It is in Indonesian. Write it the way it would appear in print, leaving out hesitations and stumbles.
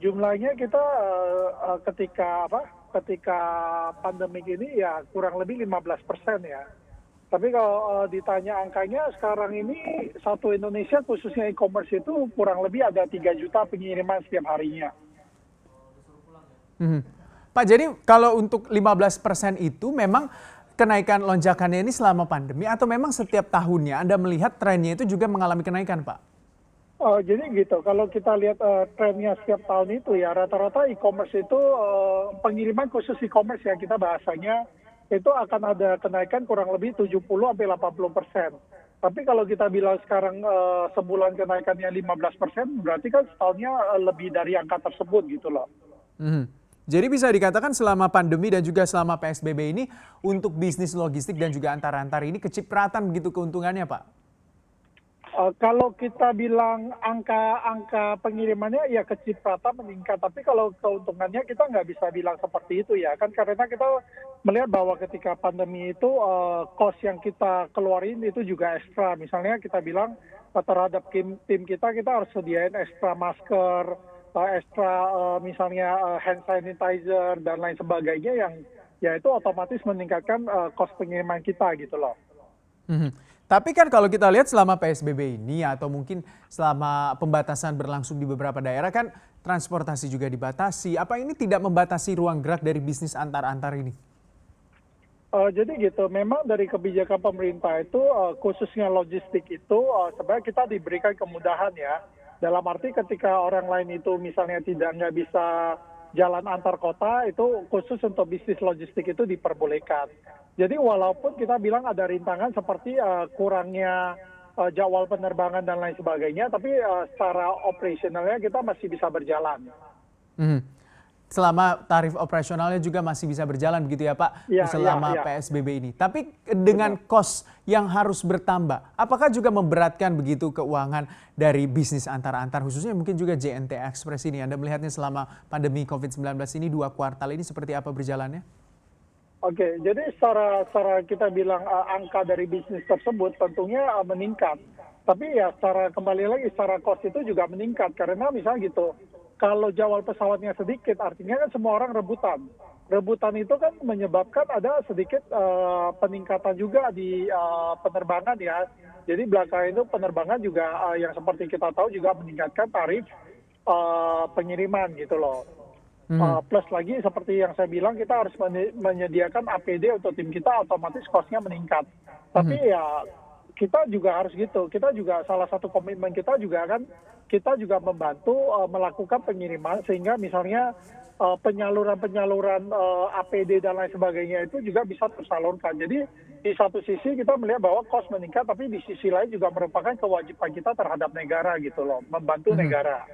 jumlahnya kita ketika pandemik ini ya kurang lebih 15% ya. Tapi kalau ditanya angkanya sekarang ini satu Indonesia khususnya e-commerce itu kurang lebih ada 3 juta pengiriman setiap harinya. Mhm. Pak, jadi kalau untuk 15% itu memang kenaikan lonjakannya ini selama pandemi atau memang setiap tahunnya Anda melihat trennya itu juga mengalami kenaikan, Pak? Jadi gitu, kalau kita lihat trennya setiap tahun itu ya rata-rata e-commerce itu pengiriman khusus e-commerce ya kita bahasanya itu akan ada kenaikan kurang lebih 70-80%. Tapi kalau kita bilang sekarang sebulan kenaikannya 15%, berarti kan setahunnya lebih dari angka tersebut gitu loh. Mhm. Jadi bisa dikatakan selama pandemi dan juga selama PSBB ini untuk bisnis logistik dan juga antar-antar ini kecipratan begitu keuntungannya, Pak? Kalau kita bilang angka pengirimannya ya kecipratan meningkat, tapi kalau keuntungannya kita nggak bisa bilang seperti itu ya kan karena kita melihat bahwa ketika pandemi itu cost yang kita keluarin itu juga ekstra. Misalnya kita bilang terhadap tim kita harus sediain ekstra masker, ekstra misalnya hand sanitizer dan lain sebagainya yang ya itu otomatis meningkatkan cost pengiriman kita gitu loh. Mhm. Tapi kan kalau kita lihat selama PSBB ini atau mungkin selama pembatasan berlangsung di beberapa daerah kan transportasi juga dibatasi. Apa ini tidak membatasi ruang gerak dari bisnis antar-antar ini? Jadi gitu, memang dari kebijakan pemerintah itu khususnya logistik itu sebenarnya kita diberikan kemudahan ya. Dalam arti ketika orang lain itu misalnya nggak bisa jalan antar kota itu khusus untuk bisnis logistik itu diperbolehkan. Jadi walaupun kita bilang ada rintangan seperti kurangnya jadwal penerbangan dan lain sebagainya, tapi secara operasionalnya kita masih bisa berjalan. Mhm. Selama tarif operasionalnya juga masih bisa berjalan begitu ya Pak, Iya, iya, selama iya, PSBB ini. Tapi dengan benar. kos yang harus bertambah, apakah juga memberatkan begitu keuangan dari bisnis antar-antar, khususnya mungkin juga JNT Express ini? Anda melihatnya selama pandemi COVID-19 ini 2 kuartal ini seperti apa berjalannya? Oke, jadi secara kita bilang angka dari bisnis tersebut tentunya meningkat. Tapi ya kembali lagi secara cost itu juga meningkat karena misalnya gitu, kalau jadwal pesawatnya sedikit artinya kan semua orang rebutan. Rebutan itu kan menyebabkan ada sedikit peningkatan juga di penerbangan ya. Jadi belakangan itu penerbangan juga yang seperti kita tahu juga meningkatkan tarif pengiriman gitu loh. Mhm. Plus lagi seperti yang saya bilang kita harus menyediakan APD untuk tim kita otomatis cost-nya meningkat. Tapi Mhm. ya kita juga harus gitu, kita juga salah satu komitmen kita juga kan kita juga membantu melakukan pengiriman sehingga misalnya penyaluran-penyaluran APD dan lain sebagainya itu juga bisa tersalurkan. Jadi di satu sisi kita melihat bahwa cost meningkat tapi di sisi lain juga merupakan kewajiban kita terhadap negara gitu loh, membantu Mhm. negara.